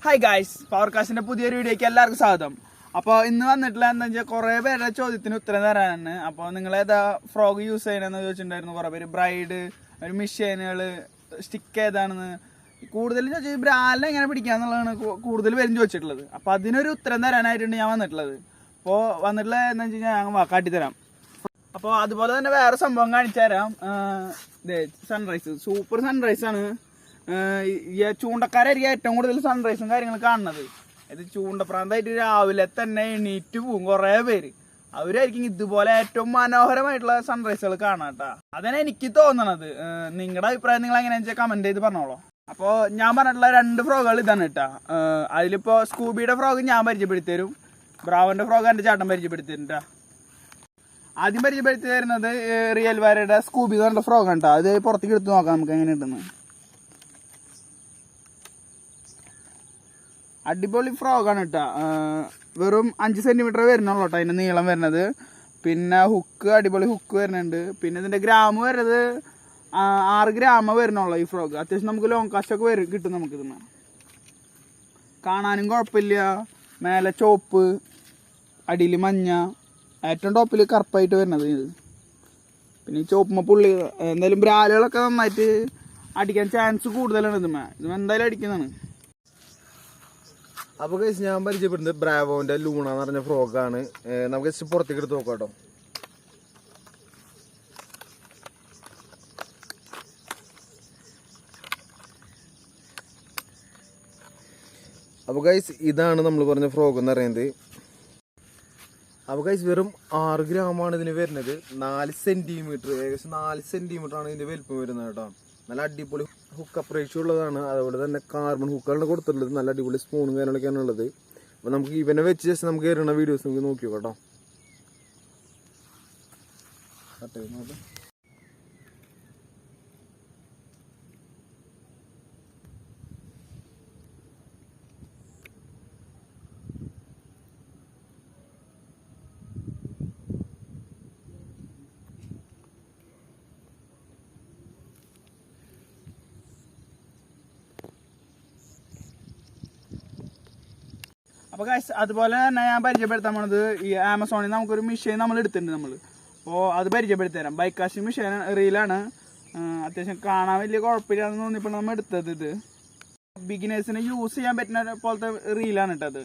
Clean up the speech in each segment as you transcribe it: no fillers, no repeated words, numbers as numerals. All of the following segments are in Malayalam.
ഹായ് ഗായ്സ്, പവർകാസ്റ്റിന്റെ പുതിയൊരു വീഡിയോക്ക് എല്ലാവർക്കും സ്വാഗതം. അപ്പോൾ ഇന്ന് വന്നിട്ടില്ല എന്താ വെച്ചാൽ കുറേ പേരുടെ ചോദ്യത്തിന് ഉത്തരം തരാനാണ്. അപ്പോൾ നിങ്ങൾ ഏതാ ഫ്രോഗ് യൂസ് ചെയ്യണമെന്ന് ചോദിച്ചിട്ടുണ്ടായിരുന്നു കുറേ പേര്. ബ്രൈഡ്, ഒരു മിഷീനുകൾ, സ്റ്റിക്ക് ഏതാണെന്ന് കൂടുതലും ചോദിച്ചാൽ ബ്രാലിനെ എങ്ങനെ പിടിക്കാന്നുള്ളതാണ് കൂടുതൽ പേരും ചോദിച്ചിട്ടുള്ളത്. അപ്പോൾ അതിനൊരു ഉത്തരം തരാനായിട്ടുണ്ട് ഞാൻ വന്നിട്ടുള്ളത്. അപ്പോൾ വന്നിട്ടുള്ളത് എന്താ വെച്ച് കഴിഞ്ഞാൽ ഞാൻ കാട്ടിത്തരാം. അപ്പോൾ അതുപോലെ തന്നെ വേറെ സംഭവം കാണിച്ചു തരാം. സൺറൈസ്, സൂപ്പർ സൺറൈസ് ആണ്. ചൂണ്ടക്കാരായിരിക്കും ഏറ്റവും കൂടുതൽ സൺറൈസും കാര്യങ്ങളും കാണുന്നത്. ഇത് ചൂണ്ടപ്രാന്തായിട്ട് രാവിലെ തന്നെ എണീറ്റ് പോകും കുറേ പേര്. അവരായിരിക്കും ഇതുപോലെ ഏറ്റവും മനോഹരമായിട്ടുള്ള സൺറൈസുകൾ കാണാം കേട്ടോ. അതാണ് എനിക്ക് തോന്നണത്. നിങ്ങളുടെ അഭിപ്രായം നിങ്ങൾ എങ്ങനെയാണെന്ന് വെച്ചാൽ കമന്റ് ചെയ്ത് പറഞ്ഞോളൂ. അപ്പോൾ ഞാൻ പറഞ്ഞിട്ടുള്ള 2 ഫ്രോഗുകൾ ഇതാണ് കേട്ടോ. അതിലിപ്പോൾ സ്കൂബിയുടെ ഫ്രോഗ് ഞാൻ പരിചയപ്പെടുത്തി തരും, ബ്രാവോന്റെ ഫ്രോഗ് എൻ്റെ ചേട്ടൻ പരിചയപ്പെടുത്തി തരും കേട്ടോ. ആദ്യം പരിചയപ്പെടുത്തി തരുന്നത് റിയൽ വാരയുടെ സ്കൂബി എന്ന് പറഞ്ഞ ഫ്രോഗ് ആണ് കേട്ടോ. അത് പുറത്തേക്ക് എടുത്ത് നോക്കാം നമുക്ക് എങ്ങനെ ഉണ്ടെന്ന്. അടിപൊളി ഫ്രോഗാണ് കേട്ടോ. വെറും 5 സെൻറ്റിമീറ്റർ വരുന്നുള്ളൂ കേട്ടോ അതിൻ്റെ നീളം വരുന്നത്. പിന്നെ ഹുക്ക്, അടിപൊളി ഹുക്ക് വരുന്നുണ്ട്. പിന്നെ ഇതിൻ്റെ ഗ്രാം വരുന്നത് 6 ഗ്രാം വരുന്നുള്ളൂ ഈ ഫ്രോഗ്. അത്യാവശ്യം നമുക്ക് ലോങ് കാസ്റ്റൊക്കെ കിട്ടും നമുക്കിതിന്. കാണാനും കുഴപ്പമില്ല. മേലെ ചോപ്പ്, അടിയിൽ മഞ്ഞ, ഏറ്റവും ടോപ്പിൽ കറുപ്പായിട്ട് വരുന്നത് ഇത്. പിന്നെ ഈ ചോപ്പുമ്മ പുള്ളി എന്തായാലും ബ്രാലുകളൊക്കെ നന്നായിട്ട് അടിക്കാൻ ചാൻസ് കൂടുതലാണ് ഇത് എന്തായാലും അടിക്കുന്നതാണ്. അപ്പോൾ കഴിച്ച് ഞാൻ പരിചയപ്പെടുന്നത് ബ്രാവോന്റെ ലൂണ എന്ന് പറഞ്ഞ ഫ്രോഗാണ്. നമുക്ക് ജസ്റ്റ് പുറത്തേക്ക് എടുത്ത് നോക്കാം കേട്ടോ. അപ്പോൾ ഗൈസ് ഇതാണ് നമ്മൾ പറഞ്ഞ ഫ്രോഗ് എന്ന് പറയുന്നത്. അപ്പോൾ ഗൈസ് വെറും 6 ഗ്രാമാണ് ഇതിന് വരുന്നത്. 4 സെൻറ്റിമീറ്റർ, ഏകദേശം 4 സെൻറ്റിമീറ്റർ ആണ് ഇതിൻ്റെ വലിപ്പം വരുന്നത് കേട്ടോ. നല്ല അടിപൊളി ഹുക്കപ്പ് റേഷ്യോ ഉള്ളതാണ്. അതുപോലെ തന്നെ കാർബൺ ഹുക്കാണ് കൊടുത്തിട്ടുള്ളത്. നല്ല അടിപൊളി സ്പൂണും കാര്യങ്ങളൊക്കെയാണ് ഉള്ളത്. അപ്പോൾ നമുക്ക് ഇവനെ വെച്ച് ജസ്റ്റ് നമുക്ക് കയറുന്ന വീഡിയോസ് നമുക്ക് നോക്കിയോ കേട്ടോ. അപ്പോൾ ഗൈസ് അതുപോലെ തന്നെ ഞാൻ പരിചയപ്പെടുത്താൻ പോണത് ഈ ആമസോണിൽ നിന്ന് നമുക്കൊരു മെഷീൻ നമ്മൾ എടുത്തിട്ടുണ്ട് നമ്മൾ. അപ്പോൾ അത് പരിചയപ്പെടുത്തി തരാം. ബൈക്കാസ്റ്റ് മെഷീൻ റീലാണ്. അത്യാവശ്യം കാണാൻ വലിയ കുഴപ്പമില്ലാന്ന് തോന്നിയപ്പോൾ നമ്മൾ എടുത്തത്. ഇത് ബിഗിനേഴ്സിന് യൂസ് ചെയ്യാൻ പറ്റുന്ന പോലത്തെ റീലാണ് ഇട്ടത്.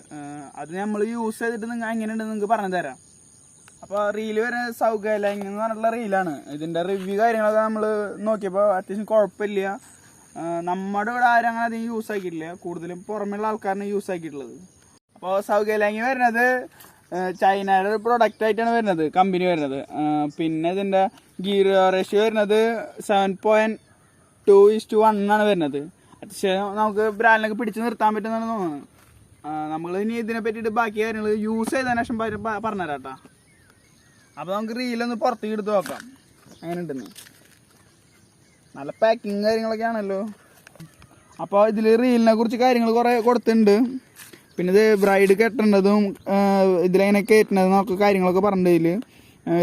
അത് നമ്മൾ യൂസ് ചെയ്തിട്ട് നിങ്ങൾ എങ്ങനെയുണ്ടെന്ന് നിങ്ങൾക്ക് പറഞ്ഞു തരാം. അപ്പോൾ റീല് വരെ സൗകര്യം എന്ന് പറഞ്ഞിട്ടുള്ള റീലാണ്. ഇതിൻ്റെ റിവ്യൂ കാര്യങ്ങളൊക്കെ നമ്മൾ നോക്കിയപ്പോൾ അത്യാവശ്യം കുഴപ്പമില്ല. നമ്മുടെ ഇവിടെ ആരും അങ്ങനെ അധികം യൂസ് ആക്കിയിട്ടില്ല. കൂടുതലും പുറമെയുള്ള ആൾക്കാരാണ് യൂസ് ആക്കിയിട്ടുള്ളത്. അപ്പോൾ സൗകര്യം വരുന്നത് ചൈനയുടെ ഒരു പ്രൊഡക്റ്റ് ആയിട്ടാണ് വരുന്നത്, കമ്പനി വരുന്നത്. പിന്നെ ഇതിൻ്റെ ഗിയർ റേഷ്യോ വരുന്നത് 7.2:1 ആണ് വരുന്നത്. അത്യാവശ്യം നമുക്ക് ബ്രാൻഡിനൊക്കെ പിടിച്ച് നിർത്താൻ പറ്റുന്നതാണ് തോന്നുന്നത്. നമ്മൾ ഇനി ഇതിനെ പറ്റിയിട്ട് ബാക്കി കാര്യങ്ങൾ യൂസ് ചെയ്തതിനു ശേഷം പറഞ്ഞുതരാം കേട്ടോ. അപ്പോൾ നമുക്ക് റീലൊന്ന് പുറത്തേക്ക് എടുത്ത് നോക്കാം അങ്ങനെ ഉണ്ടെന്ന്. നല്ല പാക്കിങ് കാര്യങ്ങളൊക്കെ ആണല്ലോ. അപ്പോൾ ഇതിൽ റീലിനെ കുറിച്ച് കാര്യങ്ങൾ കുറേ കൊടുത്തിട്ടുണ്ട്. പിന്നെ ഇത് ബ്രൈഡ് കെട്ടേണ്ടതും ഇതിലെങ്ങനെ കയറ്റുന്നതും ഒക്കെ കാര്യങ്ങളൊക്കെ പറഞ്ഞതിൽ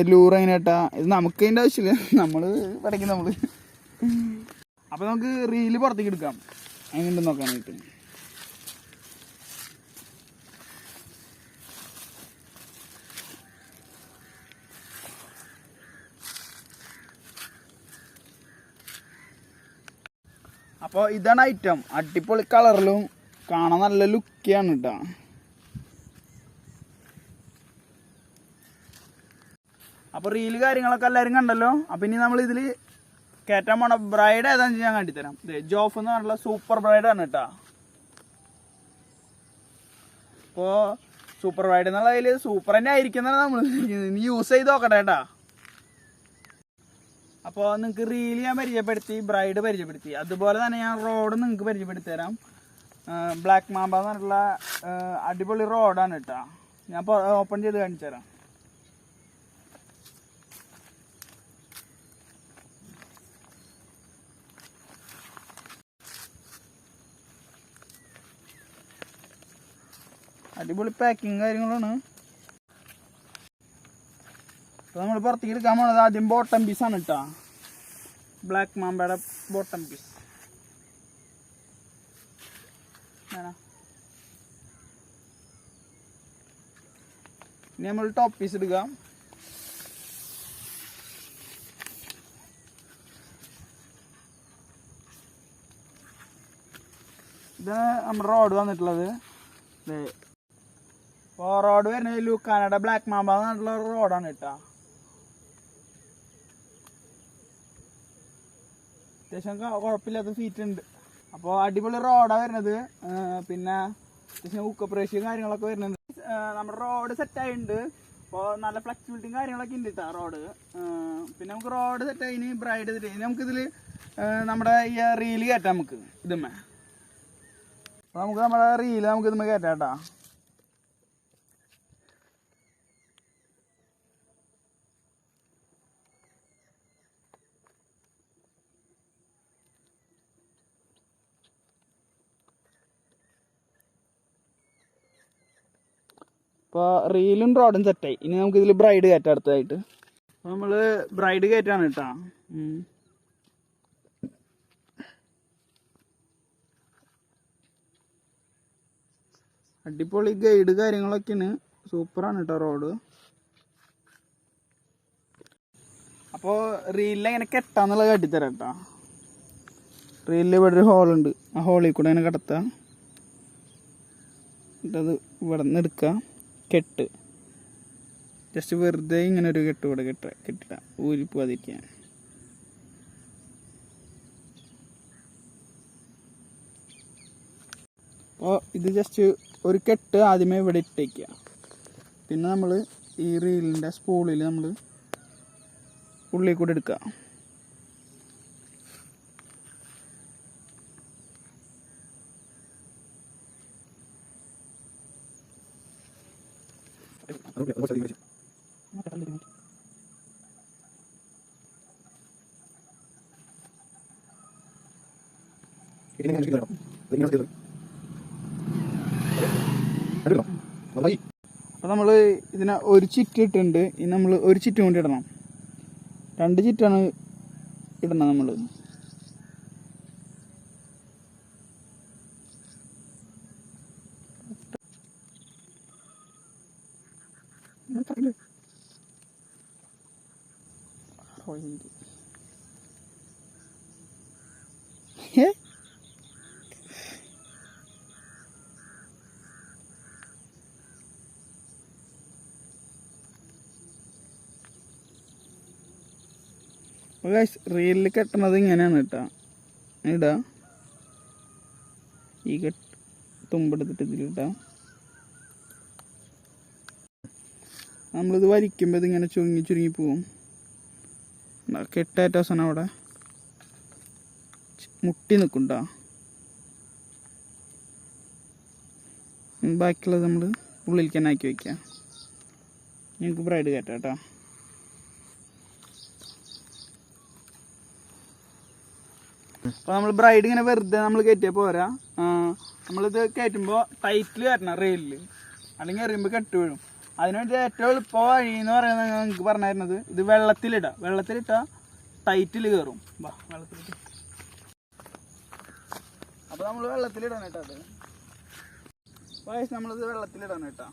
ലൂർ എങ്ങനെ കേട്ടാ. ഇത് നമുക്ക് അതിൻ്റെ ആവശ്യമില്ല, നമ്മൾ പഠിക്കും നമ്മൾ. അപ്പോൾ നമുക്ക് റീല് പുറത്തേക്ക് എടുക്കാം എങ്ങനെയുണ്ടെന്ന് നോക്കാനായിട്ട്. അപ്പോൾ ഇതാണ് ഐറ്റം. അടിപൊളി കളറിലും കാണാൻ നല്ല ലുക്കിയാണ് കേട്ടോ. അപ്പോൾ റീല് കാര്യങ്ങളൊക്കെ എല്ലാവരും കണ്ടല്ലോ. അപ്പം ഇനി നമ്മൾ ഇതിൽ കയറ്റാൻ പോണ ബ്രൈഡ് ഏതാണെന്ന് ഞാൻ കാട്ടിത്തരാം. ജോഫ് എന്ന് പറഞ്ഞുള്ള സൂപ്പർ ബ്രൈഡാണ് കേട്ടോ. അപ്പോൾ സൂപ്പർ ബ്രൈഡ് എന്നുള്ളതിൽ സൂപ്പർ തന്നെ ആയിരിക്കുന്നതാണ് നമ്മൾ ഇനി യൂസ് ചെയ്ത് നോക്കട്ടെ കേട്ടോ. അപ്പോൾ നിങ്ങൾക്ക് റീല് ഞാൻ പരിചയപ്പെടുത്തി, ബ്രൈഡ് പരിചയപ്പെടുത്തി. അതുപോലെ തന്നെ ഞാൻ റോഡ് നിങ്ങൾക്ക് പരിചയപ്പെടുത്തി തരാം. ബ്ലാക്ക് മാമ്പ എന്ന് പറഞ്ഞിട്ടുള്ള അടിപൊളി റോഡാണ് കേട്ടോ. ഞാൻ ഓപ്പൺ ചെയ്ത് കാണിച്ചു തരാം. അടിപൊളി പാക്കിങ് കാര്യങ്ങളാണ്. അപ്പോൾ നമ്മൾ പുറത്തേക്ക് എടുക്കാൻ പോണത് ആദ്യം ബോട്ടം പീസാണ് കേട്ടോ. ബ്ലാക്ക് മാമ്പയുടെ ബോട്ടം പീസ്. ഇനി നമ്മൾ ടോപ്പ് പീസ് എടുക്കാം. ഇതാണ് നമ്മുടെ റോഡ് വന്നിട്ടുള്ളത്. അപ്പോൾ റോഡ് വരുന്നത് ലൂക്കാനയുടെ ബ്ലാക്ക് മാമ്പ എന്നുള്ള റോഡാണ് കേട്ടോ. അത്യാവശ്യം കുഴപ്പമില്ലാത്ത ഫീറ്റ് ഉണ്ട്. അപ്പോൾ അടിപൊളി റോഡാണ് വരുന്നത്. പിന്നെ അത്യാവശ്യം ഉക്കപ്രേഷ്യം കാര്യങ്ങളൊക്കെ വരുന്നുണ്ട്. നമ്മുടെ റോഡ് സെറ്റായിട്ടുണ്ട്. അപ്പോൾ നല്ല ഫ്ലെക്സിബിലിറ്റിയും കാര്യങ്ങളൊക്കെ ഉണ്ട് കേട്ടോ റോഡ്. പിന്നെ നമുക്ക് റോഡ് സെറ്റായി ബ്രൈഡ് ചെയ്തിട്ട് നമുക്കിതിൽ നമ്മുടെ ഈ റീല് കയറ്റാം. നമുക്ക് ഇതുമ്മേ അപ്പോൾ നമുക്ക് നമ്മുടെ റീല് നമുക്ക് ഇതുമ്മേ കയറ്റാം കേട്ടോ. അപ്പോൾ റീലും റോഡും സെറ്റായി. ഇനി നമുക്കിതിൽ ബ്രൈഡ് കയറ്റാം അടുത്തതായിട്ട്. അപ്പോൾ നമ്മൾ ബ്രൈഡ് കയറ്റാണ് കേട്ടോ. അടിപൊളി ഗൈഡ് കാര്യങ്ങളൊക്കെയാണ്. സൂപ്പറാണ് കേട്ടോ റോഡ്. അപ്പോൾ റീലിൽ എങ്ങനെ കെട്ടാന്നുള്ളത് കെട്ടിത്തരാം കേട്ടോ. റീലിൽ ഇവിടെ ഒരു ഹോളുണ്ട്. ആ ഹോളിൽ കൂടെ അങ്ങനെ കടത്താം. എന്നിട്ടത് ഇവിടെ നിന്ന് എടുക്കുക. കെട്ട് ജസ്റ്റ് വെറുതെ ഇങ്ങനെ ഒരു കെട്ട് ഇവിടെ കെട്ടിട്ട ഊരി പോകാതിരിക്കാൻ. അപ്പോൾ ഇത് ജസ്റ്റ് ഒരു കെട്ട് ആദ്യമേ ഇവിടെ ഇട്ടേക്കുക. പിന്നെ നമ്മൾ ഈ റീലിൻ്റെ സ്പൂളിൽ നമ്മൾ ഉള്ളിൽ കൂടെ എടുക്കുക. അപ്പോൾ നമ്മൾ ഇതിനെ ഒരു ചിറ്റ് ഇട്ടിട്ടുണ്ട്. ഇനി നമ്മൾ ഒരു ചിറ്റും കൊണ്ട് ഇടണം. 2 ചിറ്റാണ് ഇടണം നമ്മൾ. റീലിൽ കെട്ടണത് ഇങ്ങനെയാണ് കേട്ടോ. ഇടാ ഈ തുമ്പെടുത്തിട്ട് ഇതിലിട്ടാ. നമ്മളിത് വലിക്കുമ്പോൾ ഇതിങ്ങനെ ചുരുങ്ങി പോവും. കെട്ടേറ്റ അവസാനം അവിടെ മുട്ടി നിൽക്കുണ്ടോ. ബാക്കിയുള്ളത് നമ്മൾ ഉള്ളിലേക്ക് തന്നെ ആക്കി വയ്ക്കാം. ഞങ്ങൾക്ക് ബ്രൈഡ് കയറ്റാം കേട്ടോ. അപ്പോൾ നമ്മൾ ബ്രൈഡ് ഇങ്ങനെ വെറുതെ നമ്മൾ കയറ്റിയാൽ പോരാ. നമ്മളിത് കയറ്റുമ്പോൾ ടൈറ്റിൽ കയറ്റണം റെയിലിൽ, അല്ലെങ്കിൽ എറിയുമ്പോൾ കെട്ട് വീഴും. അതിനുവേണ്ടി ഏറ്റവും എളുപ്പ വഴി എന്ന് പറയുന്നത് നിങ്ങൾക്ക് പറഞ്ഞിരുന്നത് ഇത് വെള്ളത്തിലിട്ടാൽ ടൈറ്റിൽ കയറും. വെള്ളത്തിലിട്ട് അപ്പോൾ നമ്മൾ വെള്ളത്തിലിടാൻ കേട്ടോ. അത് വയസ്സ് നമ്മളിത് വെള്ളത്തിലിടാൻ കേട്ടോ.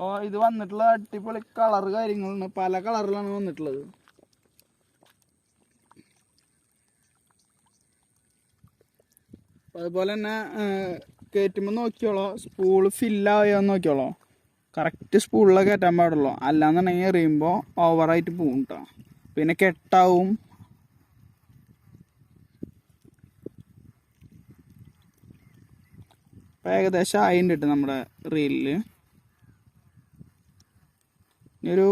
അപ്പോൾ ഇത് വന്നിട്ടുള്ള അടിപൊളി കളർ കാര്യങ്ങളാണ്. പല കളറിലാണ് വന്നിട്ടുള്ളത്. അതുപോലെ തന്നെ കയറ്റുമ്പോൾ നോക്കിയോളോ, സ്പൂള് ഫില്ലായോന്ന് നോക്കിയോളോ. കറക്റ്റ് സ്പൂളിലൊക്കെ കയറ്റാൻ പാടുള്ളൂ. അല്ലാന്നുണ്ടെങ്കിൽ എറിയുമ്പോൾ ഓവറായിട്ട് പോവും കേട്ടോ. പിന്നെ കെട്ടാവും. ഇപ്പം ഏകദേശം ആയിട്ടുണ്ട് കേട്ടോ നമ്മുടെ റീലിൽ. ഒരു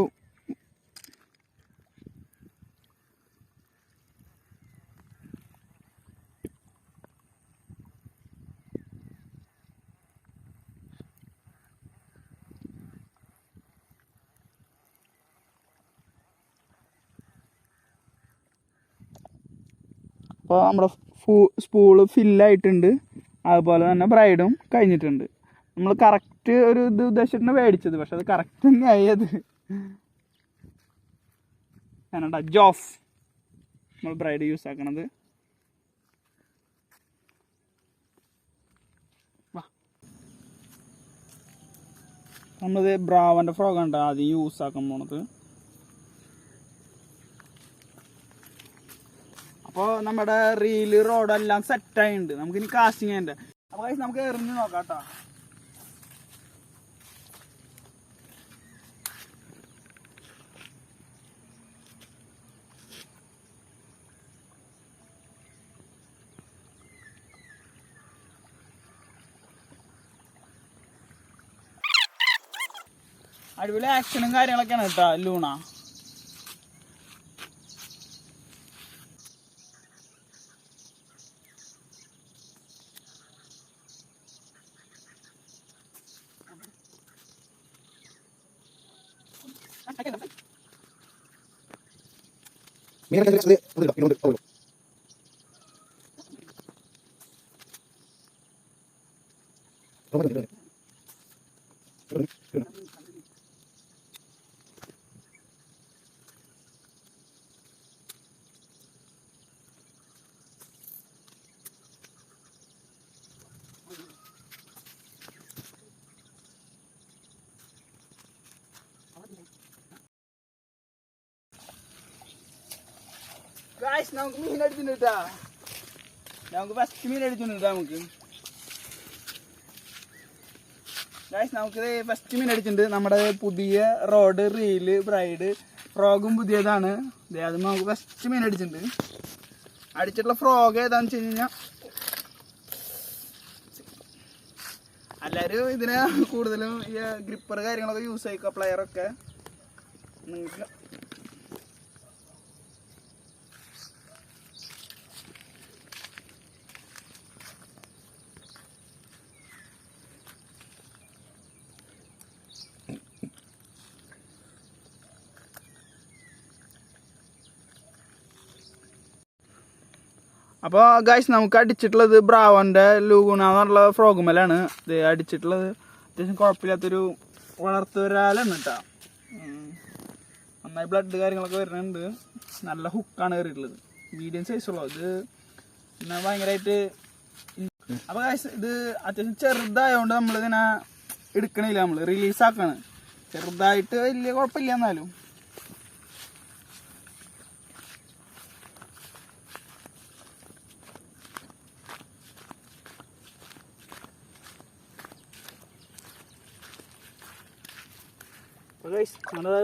അപ്പോൾ നമ്മുടെ സ്പൂള് ഫില്ലായിട്ടുണ്ട്. അതുപോലെ തന്നെ ബ്രൈഡും കഴിഞ്ഞിട്ടുണ്ട്. നമ്മൾ കറക്റ്റ് ഒരു ഇത് ഉദ്ദേശിച്ചിട്ടാണ് മേടിച്ചത്, പക്ഷെ അത് കറക്റ്റ് തന്നെയായി. അത് ഞാനടാ ജോഫ് നമ്മൾ ബ്രൈഡ് യൂസ് ആക്കണത്. നമ്മളത് ബ്രാവൻ്റെ ഫ്രോഗ് ഉണ്ട് ആദ്യം യൂസ് ആക്കാൻ പോണത്. അപ്പോൾ നമ്മുടെ റീല് റോഡെല്ലാം സെറ്റായിട്ടുണ്ട്. നമുക്കിനി കാസ്റ്റിംഗ് ഉണ്ട്. അപ്പോൾ നമുക്ക് എറിഞ്ഞ് നോക്കാം കേട്ടോ. അടിപൊളി ആക്ഷനും കാര്യങ്ങളൊക്കെയാണ് കേട്ടോ ലൂണ. ഗായ്സ് നമുക്ക് മീൻ അടിച്ചിട്ടുണ്ട് കേട്ടാ. നമുക്ക് ഫസ്റ്റ് മീൻ അടിച്ചിട്ടുണ്ട്. നമുക്ക് ഗായ്സ് നമുക്ക് ഫസ്റ്റ് മീൻ അടിച്ചിട്ടുണ്ട്. നമ്മുടെ പുതിയ റോഡ് റീല് ബ്രൈഡ് ഫ്രോഗും പുതിയതാണ്. അത് നമുക്ക് ഫസ്റ്റ് മീൻ അടിച്ചിട്ടുണ്ട്. അടിച്ചിട്ടുള്ള ഫ്രോഗ് ഏതാന്ന് വെച്ച് കഴിഞ്ഞാൽ എല്ലാവരും ഇതിനെ കൂടുതലും ഈ ഗ്രിപ്പർ കാര്യങ്ങളൊക്കെ യൂസ് ആയിക്കുക. പ്ലെയറൊക്കെ നിങ്ങൾക്ക് അപ്പോൾ ഗൈസ് നമുക്ക് അടിച്ചിട്ടുള്ളത് ബ്രാവോൻ്റെ ലൂഗുണ എന്ന് പറഞ്ഞുള്ള ഫ്രോഗുമലാണ് ഇത് അടിച്ചിട്ടുള്ളത്. അത്യാവശ്യം കുഴപ്പമില്ലാത്തൊരു വളർത്തുവരാലാണ് കേട്ടോ. നന്നായി ബ്ലഡ് കാര്യങ്ങളൊക്കെ വരുന്നുണ്ട്. നല്ല ഹുക്കാണ് കയറിയിട്ടുള്ളത്. മീഡിയം സൈസുള്ളൂ ഇത്. പിന്നെ ഭയങ്കരമായിട്ട് അപ്പോൾ ഗൈസ് ഇത് അത്യാവശ്യം ചെറുതായതുകൊണ്ട് നമ്മളിതിനെ എടുക്കണില്ല. നമ്മൾ റിലീസാക്കാണ്. ചെറുതായിട്ട് വലിയ കുഴപ്പമില്ല. എന്നാലും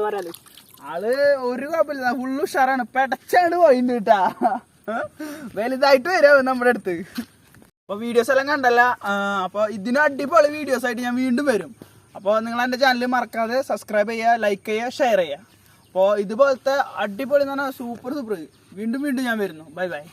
പറയാലോ ആള് ഒരു കുഴപ്പമില്ല. ഫുള്ള് ഉഷാറാണ്. പെടച്ചാണ്ട് പോയിണ്ട് കേട്ടാ. വലുതായിട്ട് വരാം നമ്മുടെ അടുത്ത്. അപ്പോൾ വീഡിയോസ് എല്ലാം കണ്ടല്ല. അപ്പോൾ ഇതിന് അടിപൊളി വീഡിയോസ് ആയിട്ട് ഞാൻ വീണ്ടും വരും. അപ്പോൾ നിങ്ങൾ എൻ്റെ ചാനൽ മറക്കാതെ സബ്സ്ക്രൈബ് ചെയ്യുക, ലൈക്ക് ചെയ്യുക, ഷെയർ ചെയ്യുക. അപ്പോൾ ഇതുപോലത്തെ അടിപൊളി എന്ന് പറഞ്ഞാൽ സൂപ്പർ വീണ്ടും ഞാൻ വരുന്നു. Bye bye.